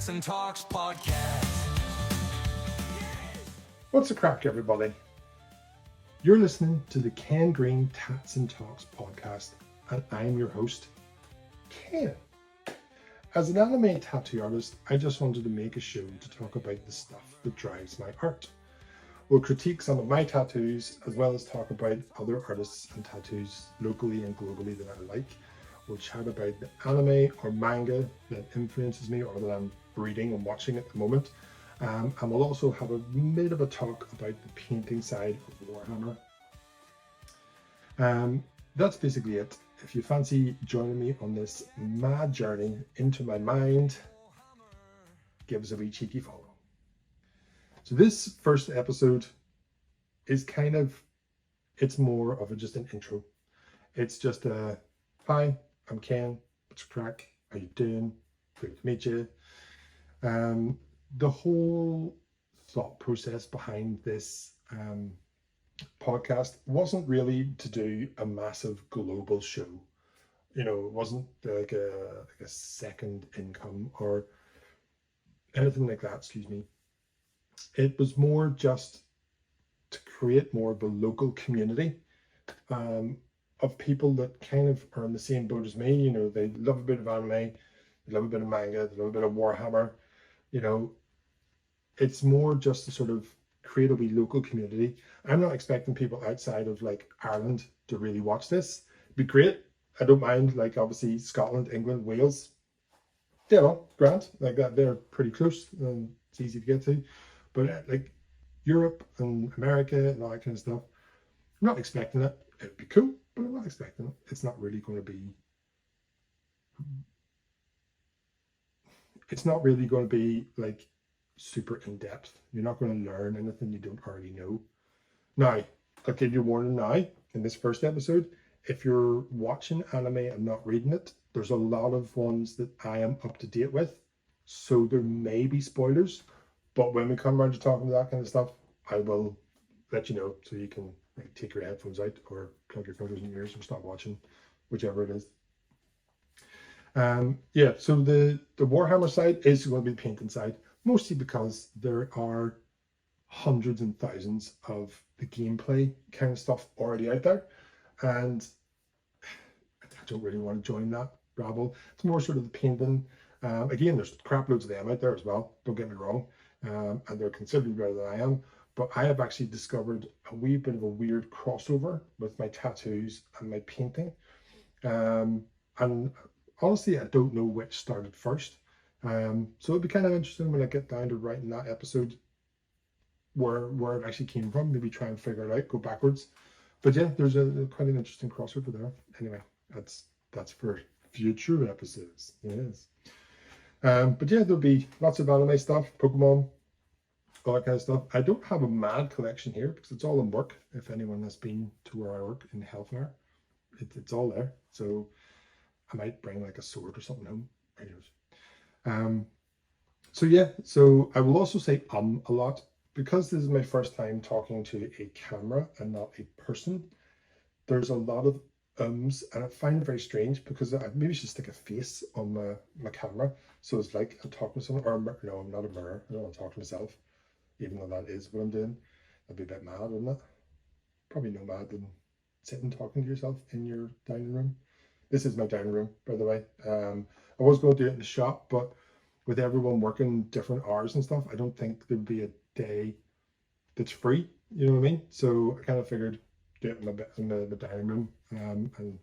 Tats and Talks podcast. What's the crack, everybody? You're listening to the Ken Green Tats and Talks podcast, and I'm your host, Ken. As an anime tattoo artist, I just wanted to make a show to talk about the stuff that drives my art. We'll critique some of my tattoos, as well as talk about other artists and tattoos locally and globally that I like. We'll chat about the anime or manga that influences me or that I'm reading and watching at the moment. And we'll also have a bit of a talk about the painting side of Warhammer. That's basically it. If you fancy joining me on this mad journey into my mind, give us a wee cheeky follow. So this first episode is it's more of just an intro. It's just a, hi, I'm Ken, what's the crack, how you doing, great to meet you. The whole thought process behind this podcast wasn't really to do a massive global show. You know, it wasn't like a second income or anything like that, excuse me. It was more just to create more of a local community of people that kind of are in the same boat as me. You know, they love a bit of anime, they love a bit of manga, they love a bit of Warhammer. You know, it's more just to sort of create a wee local community. I'm not expecting people outside of like Ireland to really watch this. It'd be great. I don't mind, like obviously Scotland, England, Wales, you know, grand, like that. They're pretty close and it's easy to get to. But like Europe and America and all that kind of stuff, I'm not expecting it. It'd be cool, but I'm not expecting it. It's not really going to be like super in depth. You're not going to learn anything you don't already know. Now, I'll give you a warning now in this first episode. If you're watching anime and not reading it, there's a lot of ones that I am up to date with. So there may be spoilers, but when we come around to talking to that kind of stuff, I will let you know so you can like take your headphones out or plug your fingers in your ears or stop watching, whichever it is. So the Warhammer side is going to be the painting side, mostly because there are hundreds and thousands of the gameplay kind of stuff already out there, and I don't really want to join that rabble. It's more sort of the painting. Again, there's crap loads of them out there as well, don't get me wrong, and they're considerably better than I am, but I have actually discovered a wee bit of a weird crossover with my tattoos and my painting, and honestly, I don't know which started first. So it'd be kind of interesting when I get down to writing that episode where it actually came from. Maybe try and figure it out, go backwards. But yeah, there's quite an interesting crossover there. Anyway, that's for future episodes. Yes. But yeah, there'll be lots of anime stuff, Pokemon, all that kind of stuff. I don't have a mad collection here because it's all in work. If anyone has been to where I work in Healthmere, it's all there. So I might bring like a sword or something home. So I will also say a lot because this is my first time talking to a camera and not a person. There's a lot of and I find it very strange because I maybe should stick a face on my camera so it's like I'm talking to someone, or no, I'm not a mirror. I don't want to talk to myself, even though that is what I'm doing. That'd be a bit mad, wouldn't it? Probably no mad than sitting talking to yourself in your dining room. This is my dining room, by the way. I was going to do it in the shop, but with everyone working different hours and stuff, I don't think there'd be a day that's free. You know what I mean? So I kind of figured do it in the dining room and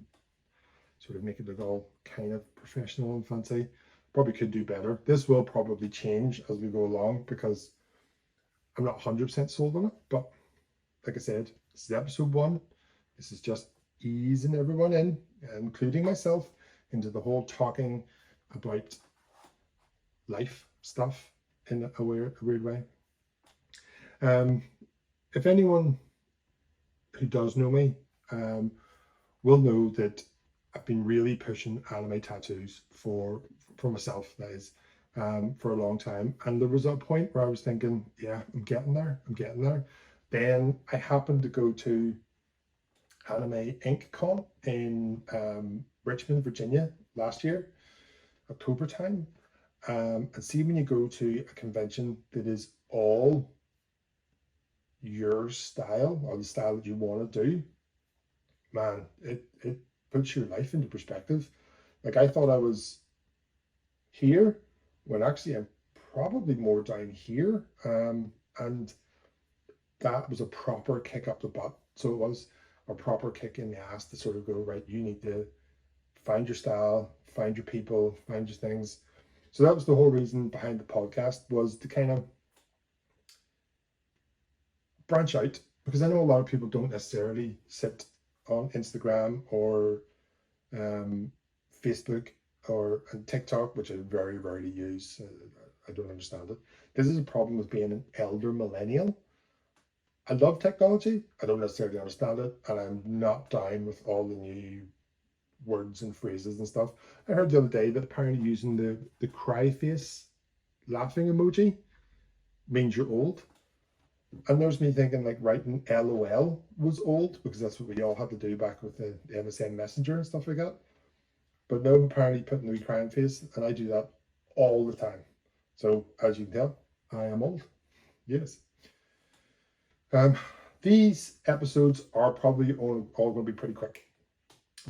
sort of make it look all kind of professional and fancy. Probably could do better. This will probably change as we go along because I'm not 100% sold on it. But like I said, this is episode 1. This is just easing everyone in, including myself, into the whole talking about life stuff in a weird way. If anyone who does know me will know that I've been really pushing anime tattoos for myself, that is, for a long time. And there was a point where I was thinking, yeah, I'm getting there. Then I happened to go to Anime Inc. Con in Richmond, Virginia last year, October time. And see, when you go to a convention that is all your style or the style that you want to do, man, it puts your life into perspective. Like I thought I was here when actually I'm probably more down here. And that was a proper kick up the butt. So it was a proper kick in the ass to sort of go, right, you need to find your style, find your people, find your things. So that was the whole reason behind the podcast, was to kind of branch out, because I know a lot of people don't necessarily sit on Instagram or Facebook or and TikTok, which I very rarely use. I don't understand it. This is a problem with being an elder millennial. I love technology. I don't necessarily understand it, and I'm not down with all the new words and phrases and stuff. I heard the other day that apparently using the cry face laughing emoji means you're old. And there's me thinking like writing LOL was old, because that's what we all had to do back with the MSN Messenger and stuff like that. But no, apparently putting the crying face, and I do that all the time. So as you can tell, I am old. Yes. Um, these episodes are probably all going to be pretty quick,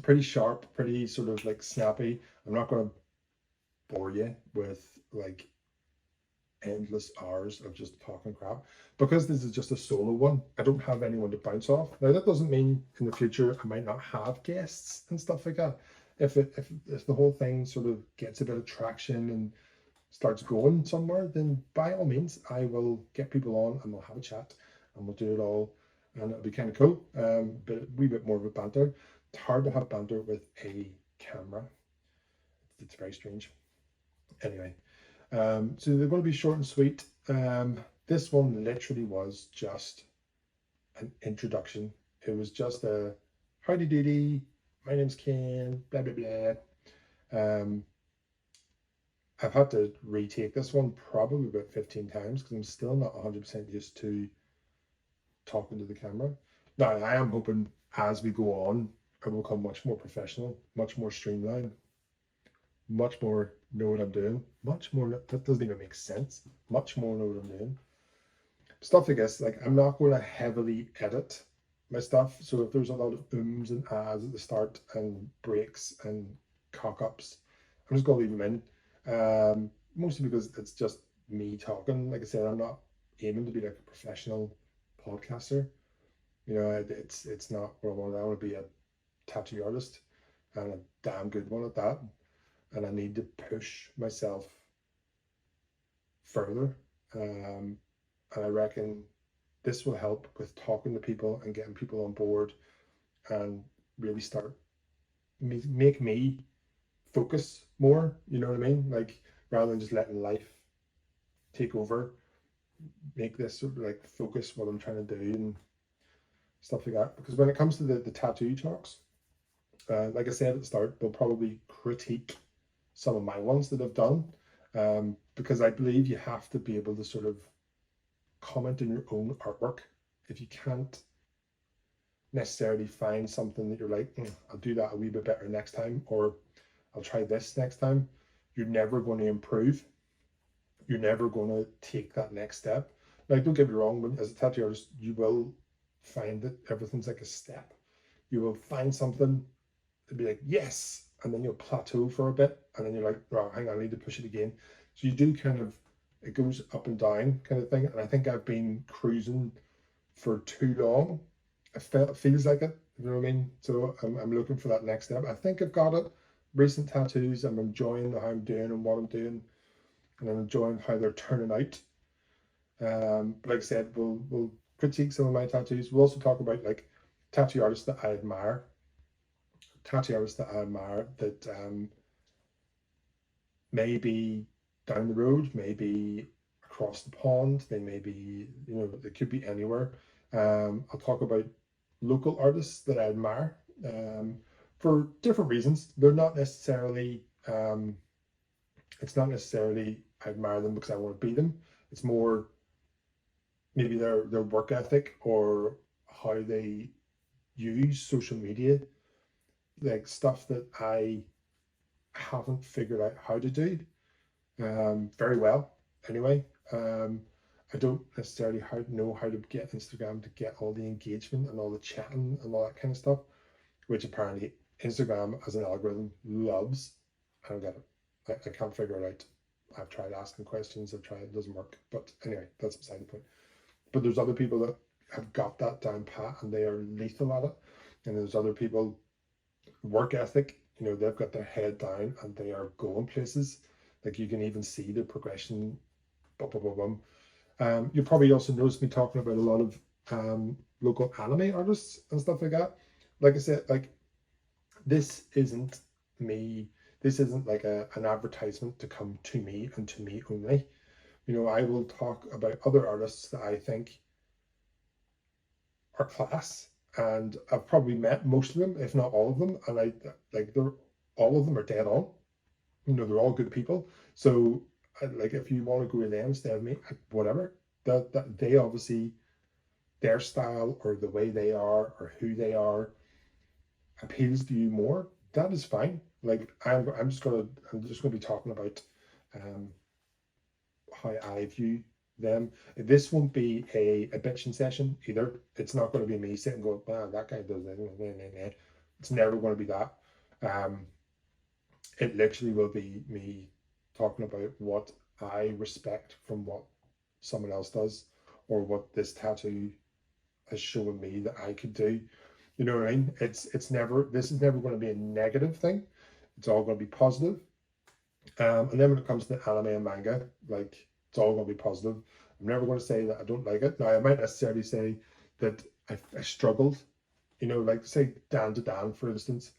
pretty sharp, pretty sort of like snappy. I'm not going to bore you with like endless hours of just talking crap, because this is just a solo one. I don't have anyone to bounce off. Now that doesn't mean in the future I might not have guests and stuff like that. If the whole thing sort of gets a bit of traction and starts going somewhere, then by all means I will get people on and we'll have a chat and we'll do it all, and it'll be kind of cool. But a wee bit more of a banter. It's hard to have banter with a camera. It's very strange. Anyway, so they're going to be short and sweet. This one literally was just an introduction. It was just a howdy doody, my name's Ken, blah blah blah. I've had to retake this one probably about 15 times because I'm still not 100% used to talking to the camera. Now I am hoping as we go on I will become much more professional, much more streamlined, much more know what I'm doing, much more, that doesn't even make sense, much more know what I'm doing. Stuff like this, like I'm not going to heavily edit my stuff. So if there's a lot of ums and ahs at the start and breaks and cock ups, I'm just going to leave them in. Mostly because it's just me talking. Like I said, I'm not aiming to be like a professional podcaster. You know, it's not what I want. I want to be a tattoo artist, and a damn good one at that. And I need to push myself further. And I reckon this will help with talking to people and getting people on board, and really start make me focus more. You know what I mean? Like rather than just letting life take over, make this sort of like focus what I'm trying to do and stuff like that. Because when it comes to the tattoo talks, like I said at the start, they'll probably critique some of my ones that I've done, because I believe you have to be able to sort of comment on your own artwork. If you can't necessarily find something that you're like, I'll do that a wee bit better next time, or I'll try this next time, you're never going to improve. You're never going to take that next step. Like, don't get me wrong, when as a tattoo artist, you will find that everything's like a step. You will find something to be like, yes, and then you'll plateau for a bit, and then you're like, oh, hang on, I need to push it again. So you do kind of, it goes up and down kind of thing. And I think I've been cruising for too long. It feels like it, you know what I mean? So I'm looking for that next step. I think I've got it. Recent tattoos, I'm enjoying how I'm doing and what I'm doing, and I'm enjoying how they're turning out. But like I said, we'll critique some of my tattoos. We'll also talk about like tattoo artists that I admire, that maybe down the road, maybe across the pond, they may be, you know, it could be anywhere. I'll talk about local artists that I admire, for different reasons. They're not necessarily, it's not necessarily I admire them because I want to be them. It's more maybe their work ethic or how they use social media, like stuff that I haven't figured out how to do. very well. Anyway, I don't necessarily know how to get Instagram to get all the engagement and all the chatting and all that kind of stuff, which apparently Instagram as an algorithm loves. I don't get it. I can't figure it out. I've tried asking questions, I've tried, it doesn't work. But anyway, that's beside the point. But there's other people that have got that down pat and they are lethal at it. And there's other people, work ethic, they've got their head down and they are going places. Like you can even see the progression. Bum, bum, bum, bum. You probably also noticed me talking about a lot of local anime artists and stuff like that. Like I said, like this isn't me. This isn't like an advertisement to come to me and to me only. I will talk about other artists that I think are class, and I've probably met most of them, if not all of them, and all of them are dead on. They're all good people. So, like, if you want to go with them instead of me, whatever. That they obviously, their style or the way they are or who they are appeals to you more. That is fine. Like I'm just gonna be talking about how I view them. This won't be a bitching session either. It's not going to be me sitting going, "Man, that guy does it." It's never going to be that. It literally will be me talking about what I respect from what someone else does, or what this tattoo has shown me that I could do. You know what I mean? This is never going to be a negative thing. It's all going to be positive. And then when it comes to anime and manga, like, it's all going to be positive. I'm never going to say that I don't like it. Now, I might necessarily say that I struggled, like say Dan to Dan, for instance.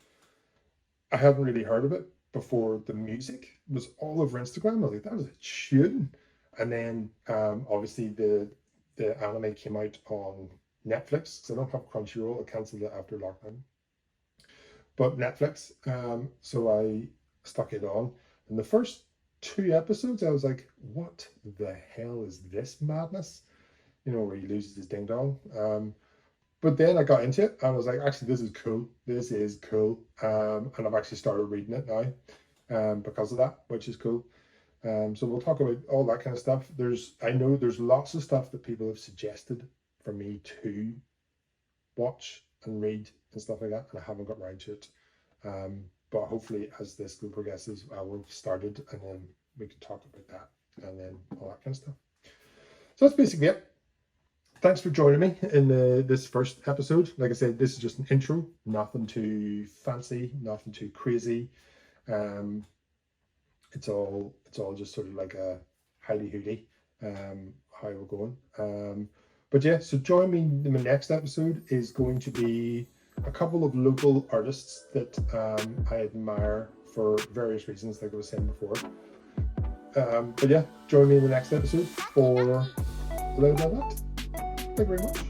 I hadn't really heard of it before the music was all over Instagram. I was like, that was a tune. And then obviously the anime came out on Netflix, because I don't have Crunchyroll. I cancelled it after lockdown. But Netflix, so I stuck it on. And the first 2 episodes, I was like, what the hell is this madness? Where he loses his ding dong. But then I got into it and I was like, actually, this is cool. This is cool. And I've actually started reading it now because of that, which is cool. So we'll talk about all that kind of stuff. I know there's lots of stuff that people have suggested for me to watch and read and stuff like that, and I haven't got around to it. But hopefully, as this group progresses, I will have started, and then we can talk about that, and then all that kind of stuff. So that's basically it. Thanks for joining me in this first episode. Like I said, this is just an intro, nothing too fancy, nothing too crazy. It's all just sort of like a howdy hoody, how we're going. But yeah, so join me in the next episode. Is going to be a couple of local artists that I admire for various reasons, like I was saying before. But yeah, join me in the next episode for a little bit of that. Thank you very much.